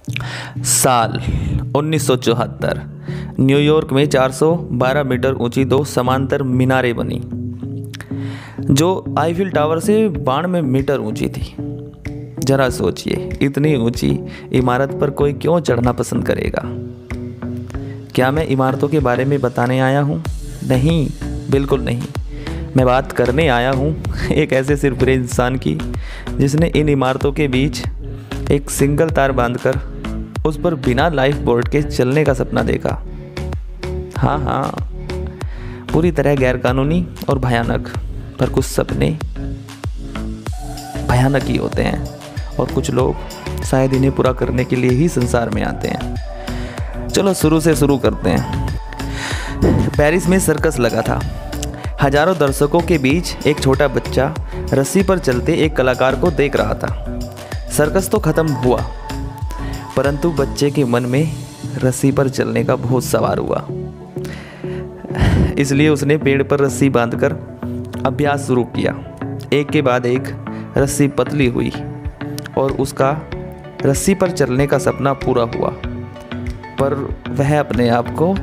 साल 1974 न्यूयॉर्क में 412 मीटर ऊंची दो समांतर मीनारें बनी जो आईफिल टावर से 92 मीटर ऊंची थी। जरा सोचिए, इतनी ऊंची इमारत पर कोई क्यों चढ़ना पसंद करेगा। क्या मैं इमारतों के बारे में बताने आया हूँ? नहीं, बिल्कुल नहीं। मैं बात करने आया हूँ एक ऐसे सिरफिरे इंसान की जिसने इन इमारतों के बीच एक सिंगल तार बांधकर उस पर बिना लाइफ बोर्ड के चलने का सपना देखा। हाँ, पूरी तरह गैरकानूनी और भयानक, पर कुछ सपने भयानक ही होते हैं और कुछ लोग शायद इन्हें पूरा करने के लिए ही संसार में आते हैं। चलो शुरू से शुरू करते हैं। पेरिस में सर्कस लगा था। हजारों दर्शकों के बीच एक छोटा बच्चा रस्सी पर चलते एक कलाकार को देख रहा था। सर्कस तो खत्म हुआ, परंतु बच्चे के मन में रस्सी पर चलने का भूत सवार हुआ। इसलिए उसने पेड़ पर रस्सी बांधकर अभ्यास शुरू किया। एक के बाद एक रस्सी पतली हुई और उसका रस्सी पर चलने का सपना पूरा हुआ, पर वह अपने आप को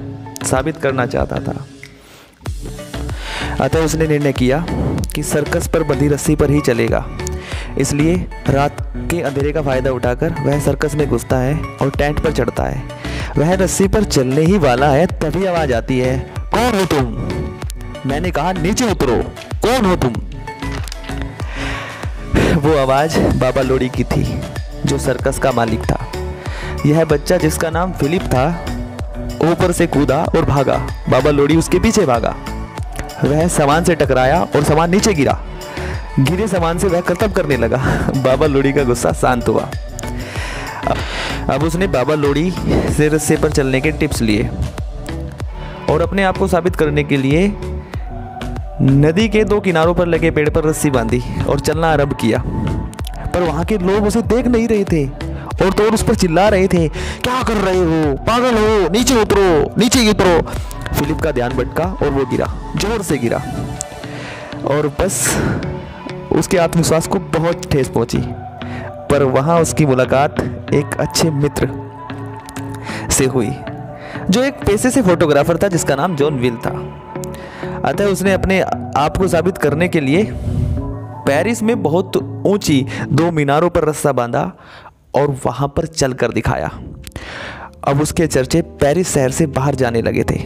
साबित करना चाहता था। अतः उसने निर्णय किया कि सर्कस पर बंधी रस्सी पर ही चलेगा। इसलिए रात के अंधेरे का फ़ायदा उठाकर वह सर्कस में घुसता है और टेंट पर चढ़ता है। वह रस्सी पर चलने ही वाला है, तभी आवाज़ आती है, कौन हो तुम? मैंने कहा नीचे उतरो, कौन हो तुम? वो आवाज़ बाबा लोडी की थी, जो सर्कस का मालिक था। यह बच्चा, जिसका नाम फिलिप था, ऊपर से कूदा और भागा। बाबा लोडी उसके पीछे भागा। वह सामान से टकराया और सामान नीचे गिरा। गिरे सामान से वह करतब करने लगा। बाबा लोडी का गुस्सा शांत हुआ। अब उसने बाबा लोडी से रस्से पर चलने के टिप्स लिए और अपने आप को साबित करने के लिए नदी के दो किनारों पर लगे पेड़ पर रस्सी बांधी और चलना आरंभ किया। पर वहाँ के लोग उसे देख नहीं रहे थे और तो उस पर चिल्ला रहे थे, क्या कर रहे हो, पागल हो, नीचे उतरो, नीचे उतरो। फिलिप का ध्यान भटका और वो गिरा, जोर से गिरा और बस उसके आत्मविश्वास को बहुत ठेस पहुंची। पर वहाँ उसकी मुलाकात एक अच्छे मित्र से हुई, जो एक पेशे से फोटोग्राफर था, जिसका नाम जॉन विल था। अतः उसने अपने आप को साबित करने के लिए पेरिस में बहुत ऊंची दो मीनारों पर रस्सा बांधा और वहाँ पर चलकर दिखाया। अब उसके चर्चे पेरिस शहर से बाहर जाने लगे थे।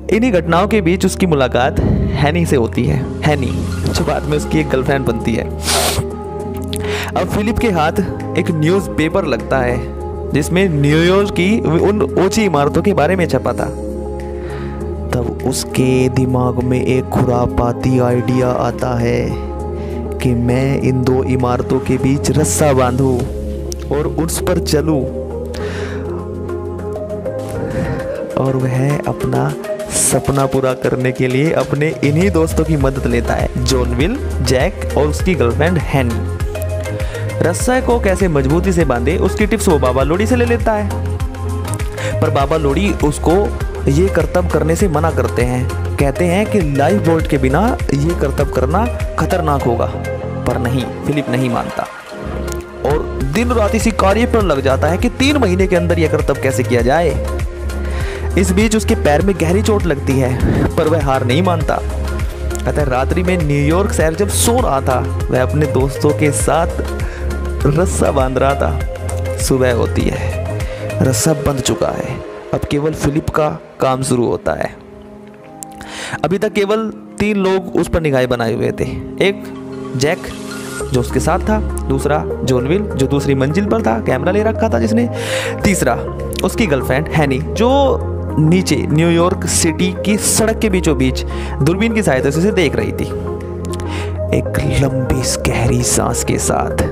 इन्हीं घटनाओं के बीच उसकी मुलाकात हैनी से होती है। हैनी, जो बाद में उसकी एक गर्लफ्रेंड बनती है। अब फिलिप के हाथ एक न्यूज़पेपर लगता है, जिसमें न्यूयॉर्क की उन ऊंची इमारतों के बारे में छपा था। तब उसके दिमाग में एक खुरापाती आइडिया आता है कि मैं इन दो इमारतों के बीच रस्सा बांधूं और उस पर चलूं, और वह अपना सपना पूरा करने के लिए अपने इन्हीं दोस्तों की मदद लेता है, जॉन विल, जैक और उसकी गर्लफ्रेंड हैनी। रस्सा को कैसे मजबूती से बांधे, उसकी टिप्स वो बाबा लोडी से ले लेता है। पर बाबा लोडी उसको ये करतब करने से मना करते हैं। कहते हैं कि लाइफ बोर्ड के बिना ये करतब करना खतरनाक होगा। पर नहीं, फिलिप नहीं मानता और दिन रात इसी कार्य पर लग जाता है कि 3 महीने के अंदर यह करतब कैसे किया जाए। इस बीच उसके पैर में गहरी चोट लगती है, पर वह हार नहीं मानता। अतः रात्रि में न्यूयॉर्क शहर जब सो रहा था, वह अपने दोस्तों के साथ रस्सा बांध रहा था। सुबह होती है, रस्सा बंध चुका है। अब केवल फिलिप का काम शुरू होता है। अभी तक केवल 3 लोग उस पर निगाहें बनाए हुए थे। एक जैक, जो उसके साथ था। दूसरा जॉन विल, जो दूसरी मंजिल पर था, कैमरा ले रखा था जिसने। तीसरा उसकी गर्लफ्रेंड हैनी, जो नीचे न्यूयॉर्क सिटी की सड़क के बीचों बीच दूरबीन की सहायता से उसे देख रही थी। एक लंबी गहरी सांस के साथ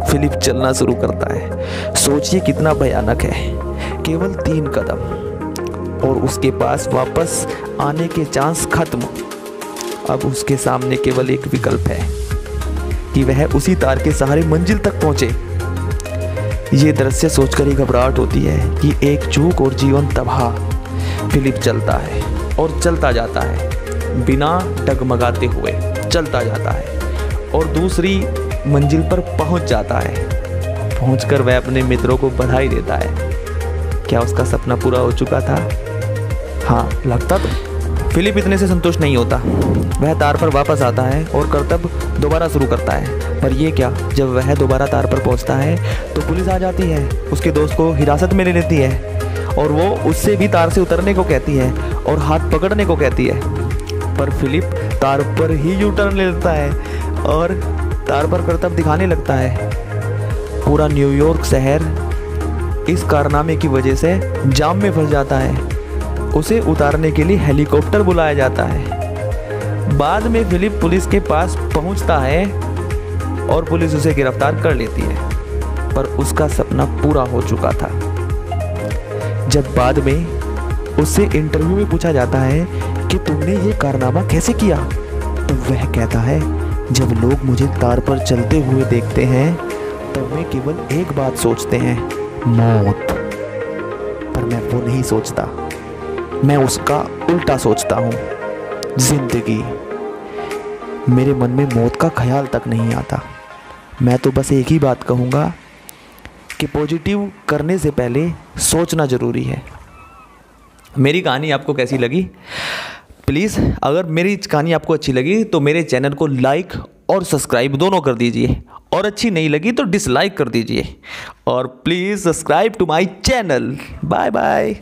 फिलिप चलना शुरू करता है। सोचिए कितना भयानक है। केवल 3 कदम और उसके पास वापस आने के चांस खत्म। अब उसके सामने केवल एक विकल्प है कि वह उसी तार के सहारे मंजिल तक पहुंचे। ये दृश्य सोचकर ही घबराहट होती है कि एक चूक और जीवन तबाह। फिलिप चलता है और चलता जाता है, बिना डगमगाते हुए चलता जाता है और दूसरी मंजिल पर पहुंच जाता है। पहुंचकर वह अपने मित्रों को बधाई देता है। क्या उसका सपना पूरा हो चुका था? हाँ, लगता तो। फिलिप इतने से संतुष्ट नहीं होता। वह तार पर वापस आता है और करतब दोबारा शुरू करता है। पर ये क्या, जब वह दोबारा तार पर पहुंचता है तो पुलिस आ जाती है, उसके दोस्त को हिरासत में ले लेती है और वो उससे भी तार से उतरने को कहती है और हाथ पकड़ने को कहती है। पर फिलिप तार पर ही यू टर्न ले लेता है और तार पर करतब दिखाने लगता है। पूरा न्यूयॉर्क शहर इस कारनामे की वजह से जाम में फंस जाता है। उसे उतारने के लिए हेलीकॉप्टर बुलाया जाता है। बाद में फिलिप पुलिस के पास पहुंचता है और पुलिस उसे गिरफ्तार कर लेती है। पर उसका सपना पूरा हो चुका था। जब बाद में उससे इंटरव्यू में पूछा जाता है कि तुमने ये कारनामा कैसे किया, तो वह कहता है, जब लोग मुझे तार पर चलते हुए देखते हैं तब वे केवल एक बात सोचते हैं, मौत। पर मैं वो नहीं सोचता, मैं उसका उल्टा सोचता हूँ, जिंदगी। मेरे मन में मौत का ख्याल तक नहीं आता। मैं तो बस एक ही बात कहूँगा कि पॉजिटिव करने से पहले सोचना ज़रूरी है। मेरी कहानी आपको कैसी लगी? प्लीज़, अगर मेरी कहानी आपको अच्छी लगी तो मेरे चैनल को लाइक और सब्सक्राइब दोनों कर दीजिए, और अच्छी नहीं लगी तो डिसलाइक कर दीजिए। और please subscribe to my channel. Bye bye.